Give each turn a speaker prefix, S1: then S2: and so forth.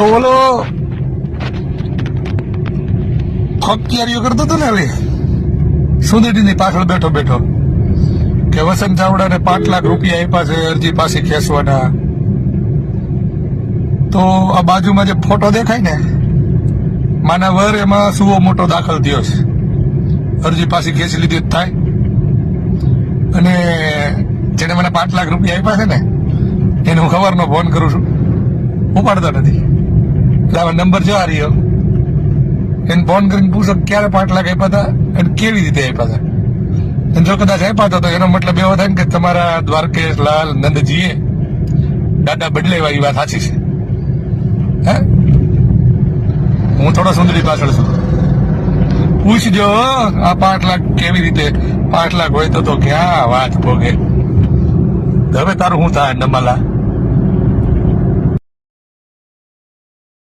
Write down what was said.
S1: તો ઓલો ખોકિયારીઓ કરતો હતો ને હવે સુંદરીની પાછળ બેઠો બેઠો કે વસંત ચાવડાને 5 લાખ રૂપિયા આપ્યા છે અરજી પાછી ખેંચવાના. તો આ બાજુમાં જે ફોટો દેખાય ને માના વર, એમાં સુવો મોટો દાખલ થયો છે. અરજી પાછી ખેંચી લીધી થાય. અને જેને મને 5 લાખ રૂપિયા આપ્યા છે ને એને હું ખબરનો ફોન કરું છું, ઉપાડતો નથી. એટલે આવા નંબર જો આ રહ્યો, એને ફોન કરીને પૂછો ક્યારે 5 લાખ આપ્યા હતા અને કેવી રીતે આપ્યા હતા. અને જો કદાચ આપ્યા હતા તો એનો મતલબ એવો થાય ને કે તમારા દ્વારકેશ લાલ નંદજીએ દાદા બદલાવ્યા, એ વાત સાચી છે. હે, હું થોડો સુંદરી પાછળ છું. પૂછજો આ 5 લાખ કેવી રીતે 5 લાખ હોય તો ક્યાં વાત ભોગે. હવે તારું શું થાય નમાલા?